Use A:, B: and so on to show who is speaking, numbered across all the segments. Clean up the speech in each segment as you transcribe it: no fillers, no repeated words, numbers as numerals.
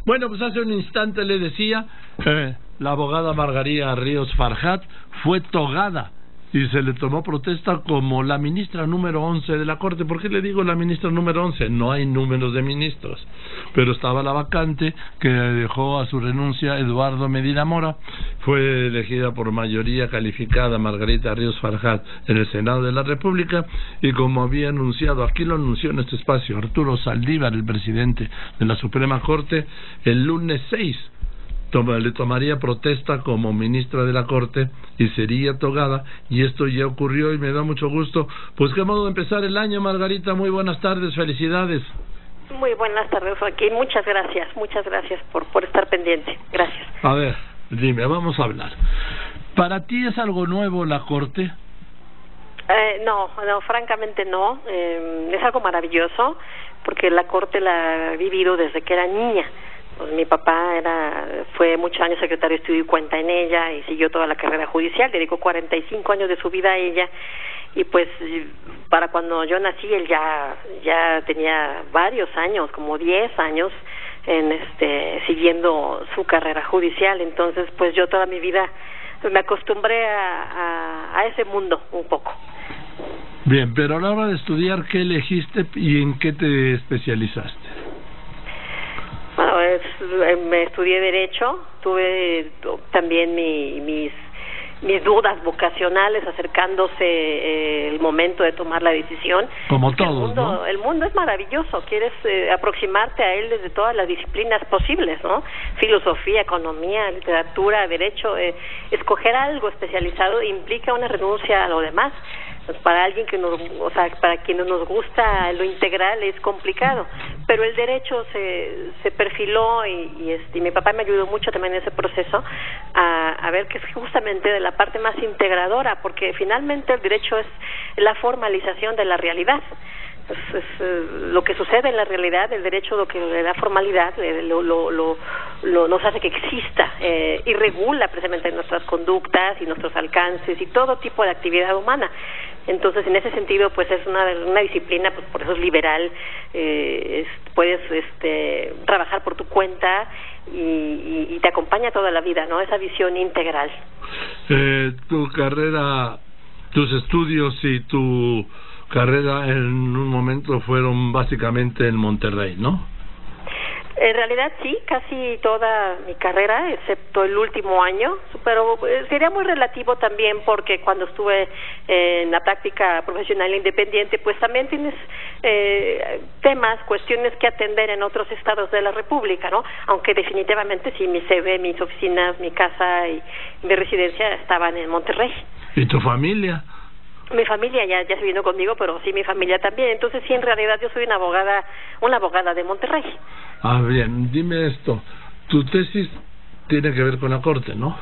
A: Bueno, pues hace un instante le decía, la abogada Margarita Ríos Farjat fue togada y se le tomó protesta como la ministra número 11 de la Corte. ¿Por qué le digo la ministra número 11? No hay números de ministros, pero estaba la vacante que dejó a su renuncia Eduardo Medina Mora. Fue elegida por mayoría calificada Margarita Ríos Farjat en el Senado de la República, y como había anunciado, aquí lo anunció en este espacio Arturo Saldívar, el presidente de la Suprema Corte, el lunes 6 le tomaría protesta como ministra de la Corte y sería togada, y esto ya ocurrió y me da mucho gusto. Pues qué modo de empezar el año, Margarita. Muy buenas tardes, felicidades.
B: Muy buenas tardes, Joaquín. Muchas gracias por estar pendiente. Gracias.
A: A ver, dime, vamos a hablar. ¿Para ti es algo nuevo la Corte?
B: No, francamente no. Es algo maravilloso, porque la Corte la he vivido desde que era niña. Pues mi papá fue muchos años secretario de Estudio y Cuenta en ella y siguió toda la carrera judicial, dedicó 45 años de su vida a ella, y pues para cuando yo nací él ya tenía varios años, como 10 años siguiendo su carrera judicial. Entonces pues yo toda mi vida me acostumbré a ese mundo un poco.
A: Bien, pero a la hora de estudiar, ¿qué elegiste y en qué te especializaste?
B: Bueno, me estudié Derecho, tuve también mis dudas vocacionales acercándose el momento de tomar la decisión.
A: Como todos,
B: ¿no? El mundo es maravilloso, quieres aproximarte a él desde todas las disciplinas posibles, ¿no? Filosofía, economía, literatura, derecho. Escoger algo especializado implica una renuncia a lo demás. Para alguien para quienes nos gusta lo integral es complicado, pero el derecho se perfiló y mi papá me ayudó mucho también en ese proceso a ver que es justamente de la parte más integradora, porque finalmente el derecho es la formalización de la realidad. Es lo que sucede en la realidad. El derecho lo que le da formalidad, nos hace que exista y regula precisamente nuestras conductas y nuestros alcances y todo tipo de actividad humana. Entonces, en ese sentido, pues es una disciplina, pues por eso es liberal. Puedes trabajar por tu cuenta y te acompaña toda la vida, ¿no? Esa visión integral.
A: Tu carrera, tus estudios y tu carrera en un momento fueron básicamente en Monterrey, ¿no?
B: En realidad sí, casi toda mi carrera, excepto el último año, pero sería muy relativo también, porque cuando estuve en la práctica profesional independiente, pues también tienes temas, cuestiones que atender en otros estados de la República, ¿no? Aunque definitivamente sí, mi sede, mis oficinas, mi casa y mi residencia estaban en Monterrey.
A: ¿Y tu familia?
B: Mi familia ya se vino conmigo, pero sí mi familia también. Entonces sí, en realidad yo soy una abogada de Monterrey.
A: Ah, bien, dime esto. Tu tesis tiene que ver con la Corte, ¿no?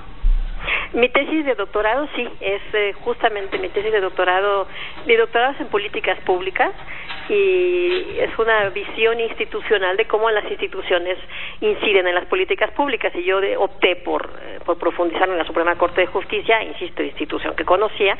B: Mi tesis de doctorado sí, es justamente mi tesis de doctorado. Mi doctorado es en políticas públicas y es una visión institucional de cómo las instituciones inciden en las políticas públicas, y yo opté por profundizar en la Suprema Corte de Justicia, insisto, institución que conocía,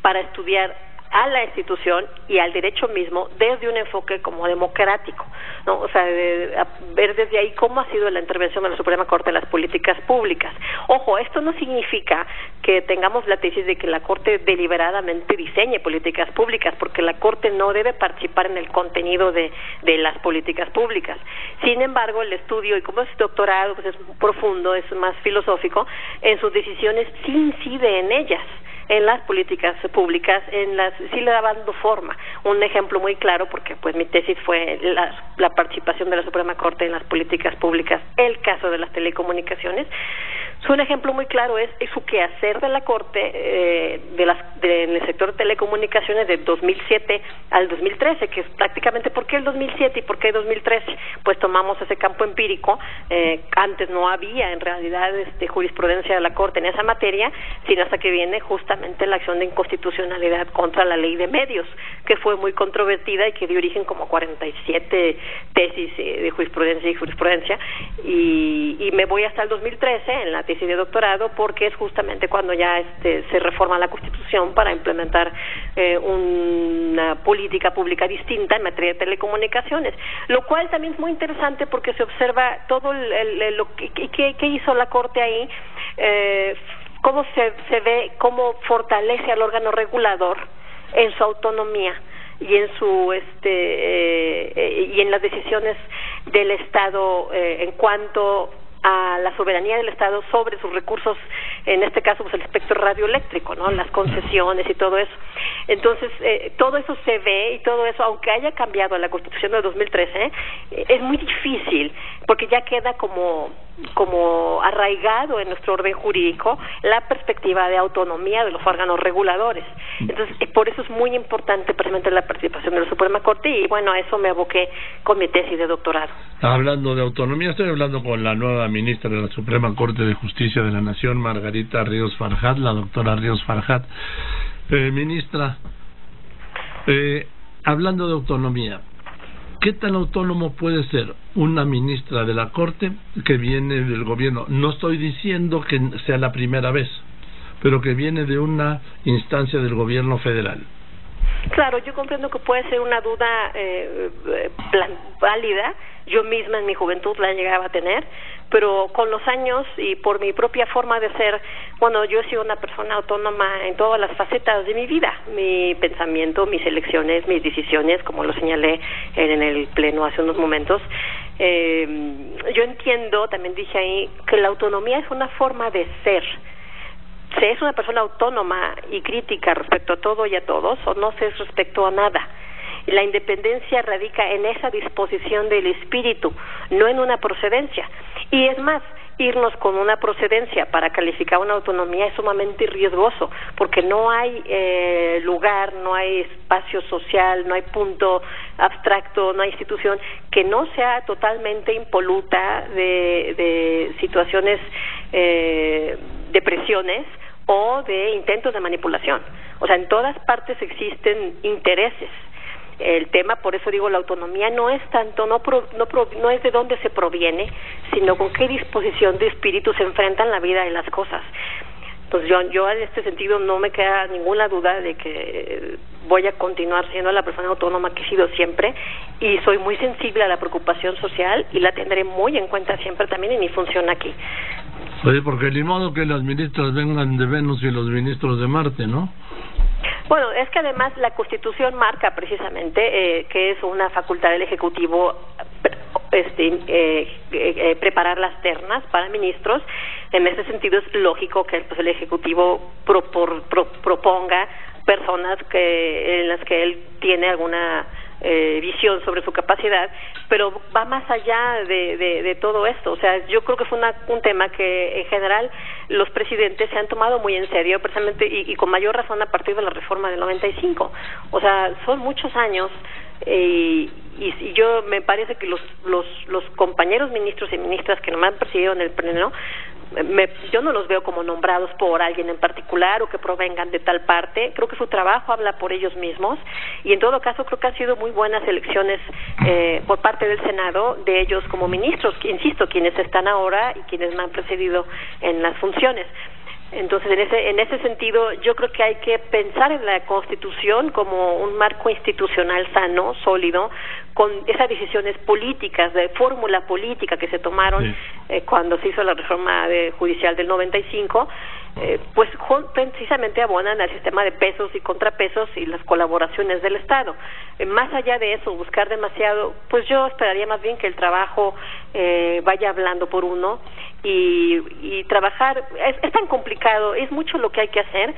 B: para estudiar a la institución y al derecho mismo desde un enfoque como democrático, ¿no? O sea, ver desde ahí cómo ha sido la intervención de la Suprema Corte en las políticas públicas. Ojo, esto no significa que tengamos la tesis de que la Corte deliberadamente diseñe políticas públicas, porque la Corte no debe participar en el contenido de las políticas públicas. Sin embargo, el estudio, y como es doctorado, pues es profundo, es más filosófico, en sus decisiones sí incide en ellas, en las políticas públicas, sí le va dando forma. Un ejemplo muy claro, porque pues mi tesis fue la participación de la Suprema Corte en las políticas públicas, el caso de las telecomunicaciones. Un ejemplo muy claro es su quehacer de la Corte en el sector de telecomunicaciones de 2007 al 2013, que es prácticamente ¿por qué el 2007 y por qué 2013? Pues tomamos ese campo empírico. Antes no había en realidad jurisprudencia de la Corte en esa materia, sino hasta que viene justamente justamente la acción de inconstitucionalidad contra la ley de medios, que fue muy controvertida y que dio origen como a 47 tesis de jurisprudencia y me voy hasta el 2013 en la tesis de doctorado, porque es justamente cuando ya se reforma la Constitución para implementar una política pública distinta en materia de telecomunicaciones, lo cual también es muy interesante porque se observa todo lo que hizo la Corte ahí, cómo se ve, cómo fortalece al órgano regulador en su autonomía y en su y en las decisiones del Estado en cuanto a la soberanía del Estado sobre sus recursos, en este caso pues el espectro radioeléctrico, ¿no? Las concesiones y todo eso. Entonces, todo eso se ve y todo eso, aunque haya cambiado la Constitución de 2013, es muy difícil porque ya queda como arraigado en nuestro orden jurídico la perspectiva de autonomía de los órganos reguladores. Entonces, por eso es muy importante precisamente la participación de la Suprema Corte y bueno, a eso me aboqué con mi tesis de doctorado.
A: Hablando de autonomía, estoy hablando con la nueva ministra de la Suprema Corte de Justicia de la Nación, Margarita Ríos Farjat, la doctora Ríos Farjat. Ministra, hablando de autonomía, ¿qué tan autónomo puede ser una ministra de la Corte que viene del gobierno? No estoy diciendo que sea la primera vez, pero que viene de una instancia del gobierno federal.
B: Claro, yo comprendo que puede ser una duda válida. Yo misma en mi juventud la llegaba a tener, pero con los años y por mi propia forma de ser, bueno, yo he sido una persona autónoma en todas las facetas de mi vida, mi pensamiento, mis elecciones, mis decisiones, como lo señalé en el pleno hace unos momentos. Yo entiendo, también dije ahí, que la autonomía es una forma de ser. Se es una persona autónoma y crítica respecto a todo y a todos, o no se es respecto a nada. La independencia radica en esa disposición del espíritu, no en una procedencia. Y es más, irnos con una procedencia para calificar una autonomía es sumamente riesgoso, porque no hay lugar, no hay espacio social, no hay punto abstracto, no hay institución que no sea totalmente impoluta de situaciones de presiones o de intentos de manipulación. O sea, en todas partes existen intereses. El tema, por eso digo, la autonomía no es tanto, no es de dónde se proviene, sino con qué disposición de espíritu se enfrentan la vida y las cosas. Entonces yo en este sentido no me queda ninguna duda de que voy a continuar siendo la persona autónoma que he sido siempre y soy muy sensible a la preocupación social y la tendré muy en cuenta siempre también en mi función aquí.
A: Oye, porque ni modo que las ministras vengan de Venus y los ministros de Marte, ¿no?
B: Bueno, es que además la Constitución marca precisamente que es una facultad del Ejecutivo preparar las ternas para ministros. En ese sentido es lógico que el Ejecutivo proponga personas en las que él tiene alguna visión sobre su capacidad, pero va más allá de todo esto. O sea, yo creo que fue un tema que en general los presidentes se han tomado muy en serio, precisamente y con mayor razón a partir de la reforma del 95. O sea, son muchos años y yo me parece que los compañeros ministros y ministras que me han presidido en el pleno, yo no los veo como nombrados por alguien en particular o que provengan de tal parte. Creo que su trabajo habla por ellos mismos y en todo caso creo que han sido muy buenas elecciones por parte del Senado de ellos como ministros, que, insisto, quienes están ahora y quienes me han precedido en las funciones. Entonces, en ese sentido, yo creo que hay que pensar en la Constitución como un marco institucional sano, sólido, con esas decisiones políticas, de fórmula política que se tomaron cuando se hizo la reforma judicial del 95, pues precisamente abonan al sistema de pesos y contrapesos y las colaboraciones del Estado. Más allá de eso, buscar demasiado, pues yo esperaría más bien que el trabajo vaya hablando por uno y trabajar. Es tan complicado, es mucho lo que hay que hacer,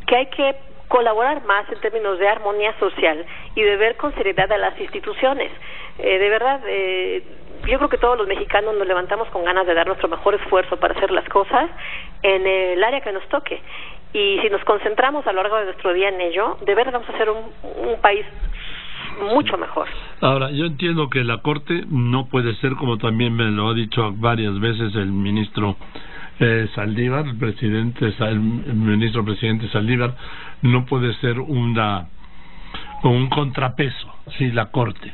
B: que hay que colaborar más en términos de armonía social y de ver con seriedad a las instituciones. De verdad, yo creo que todos los mexicanos nos levantamos con ganas de dar nuestro mejor esfuerzo para hacer las cosas en el área que nos toque. Y si nos concentramos a lo largo de nuestro día en ello, de verdad vamos a ser un país mucho mejor.
A: Ahora, yo entiendo que la Corte no puede ser, como también me lo ha dicho varias veces el ministro Saldívar, el ministro presidente Saldívar, no puede ser un contrapeso, sí, la Corte.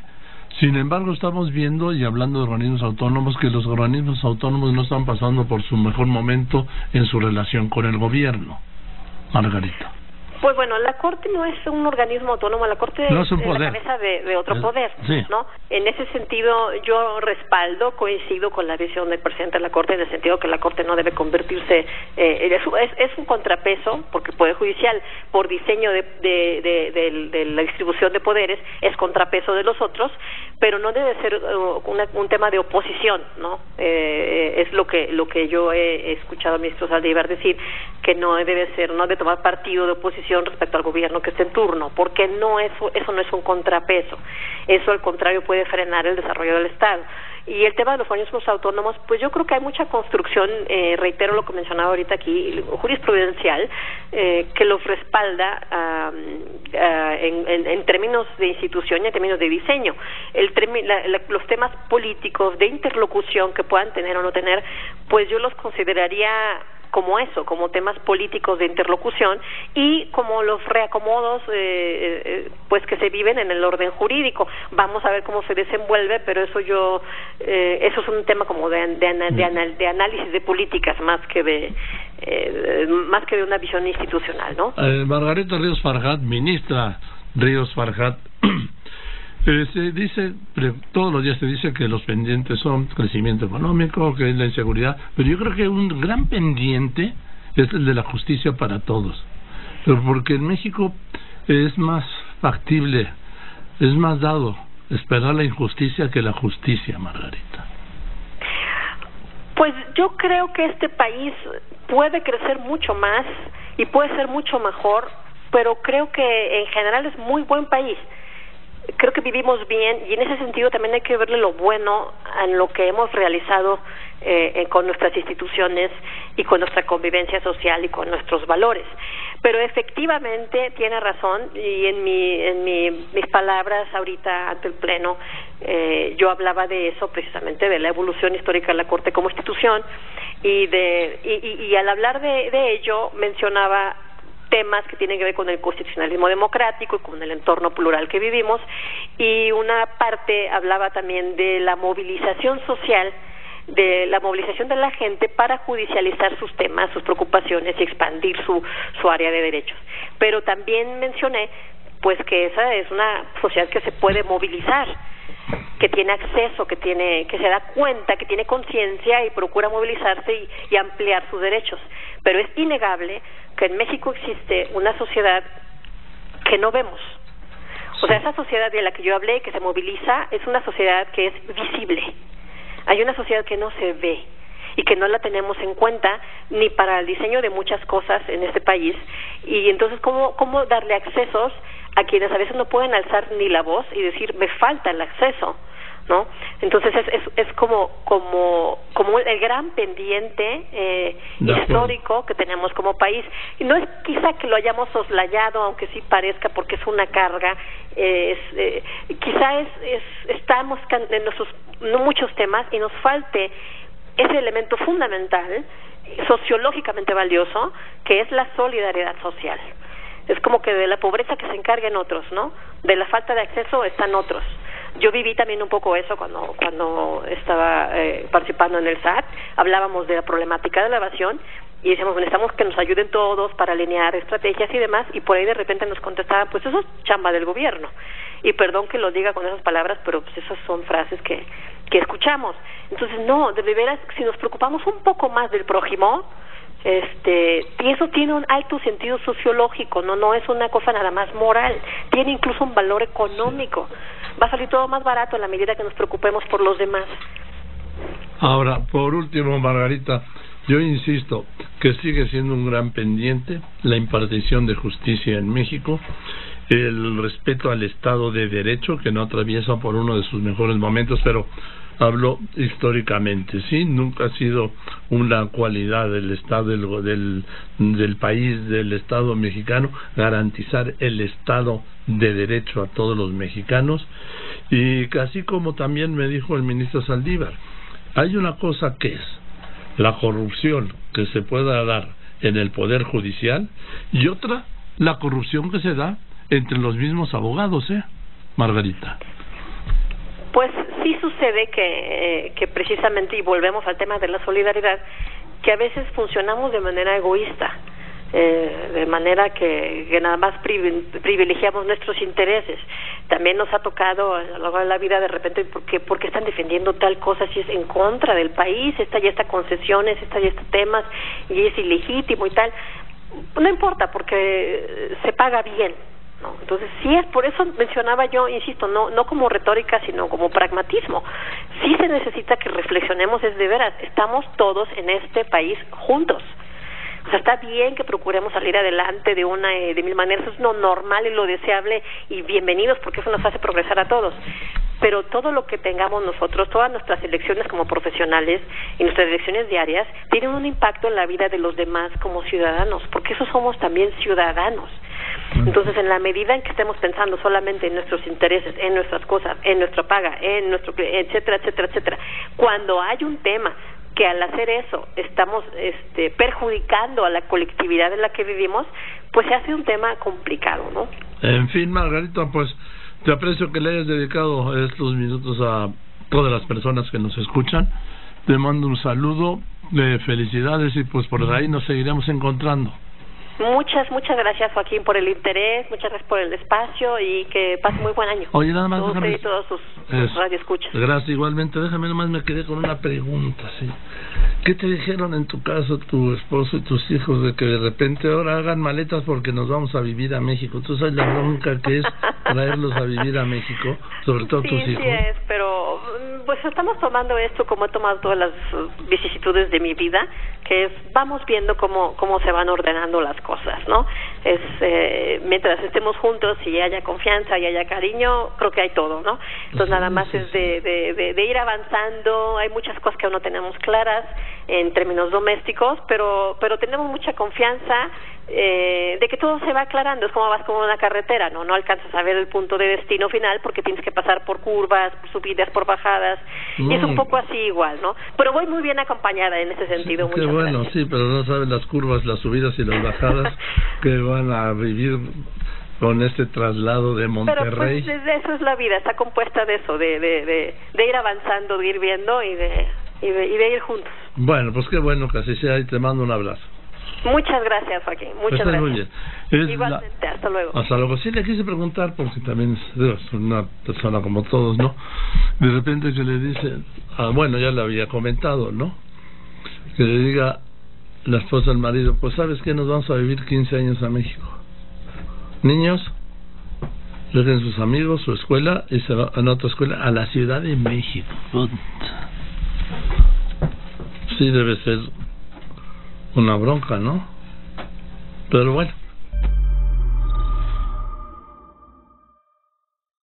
A: Sin embargo, estamos viendo y hablando de organismos autónomos que los organismos autónomos no están pasando por su mejor momento en su relación con el gobierno. Margarita.
B: Pues bueno, la Corte no es un organismo autónomo, la Corte
A: no es
B: la cabeza de otro poder,
A: sí.
B: ¿no? En ese sentido, yo coincido con la visión del presidente de la Corte, en el sentido que la Corte no debe convertirse, es un contrapeso, porque el Poder Judicial, por diseño de la distribución de poderes, es contrapeso de los otros, pero no debe ser un tema de oposición, ¿no? Es lo que yo he escuchado al ministro Saldívar decir, que no debe tomar partido de oposición respecto al gobierno que esté en turno, porque eso no es un contrapeso, eso al contrario puede frenar el desarrollo del Estado. Y el tema de los organismos autónomos, pues yo creo que hay mucha construcción, reitero lo que mencionaba ahorita aquí, jurisprudencial, que los respalda en términos de institución y en términos de diseño. Los temas políticos de interlocución que puedan tener o no tener, pues yo los consideraría como temas políticos de interlocución y como los reacomodos pues que se viven en el orden jurídico. Vamos a ver cómo se desenvuelve, pero eso es un tema como de análisis de políticas más que de una visión institucional, ¿no?
A: Margarita Ríos Farjat, ministra Ríos Farjat, se dice, todos los días se dice que los pendientes son crecimiento económico, que es la inseguridad, pero yo creo que un gran pendiente es el de la justicia para todos, porque en México es más factible, es más dado esperar la injusticia que la justicia, Margarita.
B: Pues yo creo que este país puede crecer mucho más y puede ser mucho mejor, pero creo que en general es muy buen país. Creo que vivimos bien y en ese sentido también hay que verle lo bueno en lo que hemos realizado con nuestras instituciones y con nuestra convivencia social y con nuestros valores. Pero efectivamente tiene razón y en mis palabras ahorita ante el Pleno yo hablaba de eso, precisamente de la evolución histórica de la Corte como institución y al hablar de ello mencionaba temas que tienen que ver con el constitucionalismo democrático y con el entorno plural que vivimos, y una parte hablaba también de la movilización social, de la movilización de la gente para judicializar sus temas, sus preocupaciones y expandir su área de derechos. Pero también mencioné pues que esa es una sociedad que se puede movilizar, que tiene acceso, que se da cuenta, que tiene conciencia y procura movilizarse y ampliar sus derechos. Pero es innegable que en México existe una sociedad que no vemos. O sea, esa sociedad de la que yo hablé, que se moviliza, es una sociedad que es visible. Hay una sociedad que no se ve y que no la tenemos en cuenta ni para el diseño de muchas cosas en este país. Y entonces, ¿cómo darle accesos a quienes a veces no pueden alzar ni la voz y decir, me falta el acceso, ¿no? Entonces es como el gran pendiente histórico que tenemos como país, y no es quizá que lo hayamos soslayado, aunque sí parezca, porque es una carga, estamos en muchos temas y nos falte ese elemento fundamental, sociológicamente valioso, que es la solidaridad social. Es como que de la pobreza que se encarguen otros, ¿no? De la falta de acceso están otros. Yo viví también un poco eso cuando estaba participando en el SAT. Hablábamos de la problemática de la evasión y decíamos, necesitamos que nos ayuden todos para alinear estrategias y demás, y por ahí de repente nos contestaban, pues eso es chamba del gobierno. Y perdón que lo diga con esas palabras, pero pues esas son frases que escuchamos. Entonces, no, de veras, si nos preocupamos un poco más del prójimo, y eso tiene un alto sentido sociológico, no es una cosa nada más moral, tiene incluso un valor económico. Va a salir todo más barato en la medida que nos preocupemos por los demás.
A: Ahora, por último, Margarita, yo insisto que sigue siendo un gran pendiente la impartición de justicia en México, el respeto al Estado de Derecho, que no atraviesa por uno de sus mejores momentos, pero hablo históricamente, ¿sí? Nunca ha sido una cualidad del Estado del país, del Estado mexicano, garantizar el Estado de Derecho a todos los mexicanos, y así como también me dijo el ministro Saldívar, hay una cosa que es la corrupción que se pueda dar en el Poder Judicial, y otra, la corrupción que se da entre los mismos abogados, Margarita.
B: Pues sí sucede que precisamente, y volvemos al tema de la solidaridad, que a veces funcionamos de manera egoísta, de manera que nada más privilegiamos nuestros intereses. También nos ha tocado a lo largo de la vida de repente, ¿por qué están defendiendo tal cosa si es en contra del país? Esta ya está concesiones, esta ya está temas, y es ilegítimo y tal. No importa, porque se paga bien, ¿no? Entonces sí, es por eso mencionaba yo, insisto, no como retórica, sino como pragmatismo. Sí se necesita que reflexionemos, es de veras, estamos todos en este país juntos. O sea, está bien que procuremos salir adelante de mil maneras, eso es lo normal y lo deseable, y bienvenidos, porque eso nos hace progresar a todos. Pero todo lo que tengamos nosotros, todas nuestras elecciones como profesionales y nuestras elecciones diarias, tienen un impacto en la vida de los demás como ciudadanos, porque eso somos también ciudadanos. Entonces, en la medida en que estemos pensando solamente en nuestros intereses, en nuestras cosas, en nuestra paga, en nuestro etcétera, etcétera, etcétera, cuando hay un tema que al hacer eso estamos perjudicando a la colectividad en la que vivimos, pues se hace un tema complicado, ¿no? En
A: fin, Margarita, pues te aprecio que le hayas dedicado estos minutos a todas las personas que nos escuchan. Te mando un saludo de felicidades y pues por ahí nos seguiremos encontrando.
B: Muchas gracias, Joaquín, por el interés, muchas gracias por el espacio y que pase muy buen año.
A: Oye, nada más
B: usted y todos sus radioescuchas.
A: Gracias, igualmente. Déjame nomás, me quedé con una pregunta, ¿sí? ¿Qué te dijeron en tu caso tu esposo y tus hijos de que de repente ahora hagan maletas porque nos vamos a vivir a México? ¿Tú sabes la bronca que es traerlos a vivir a México? Sobre todo tus hijos.
B: Sí es, pero pues estamos tomando esto como he tomado todas las vicisitudes de mi vida, que es vamos viendo cómo se van ordenando las cosas, ¿no? Mientras estemos juntos y haya confianza y haya cariño, creo que hay todo, ¿no? Entonces nada más es de ir avanzando. Hay muchas cosas que aún no tenemos claras en términos domésticos, pero tenemos mucha confianza de que todo se va aclarando. Es como vas como una carretera, no alcanzas a ver el punto de destino final porque tienes que pasar por curvas, por subidas, por bajadas, y es un poco así igual, ¿no? Pero voy muy bien acompañada en ese sentido.
A: Sí, qué bueno, gracias. Sí, pero no sabes las curvas, las subidas y las bajadas que van a vivir con este traslado de Monterrey.
B: Pero pues eso es la vida, está compuesta de eso, de ir avanzando, de ir viendo y de ir juntos.
A: Bueno, pues qué bueno que así sea, y te mando un abrazo.
B: Muchas gracias, Joaquín. Muchas gracias.
A: Muy bien.
B: Igualmente, hasta luego.
A: Hasta luego. Sí, le quise preguntar, porque también es una persona como todos, ¿no? De repente que le dice, bueno, ya le había comentado, ¿no? Que le diga la esposa al marido, pues ¿sabes qué? Nos vamos a vivir 15 años a México. Niños, dejen sus amigos, su escuela, y se van a otra escuela, a la Ciudad de México. Sí, debe ser una bronca, ¿no? Pero bueno,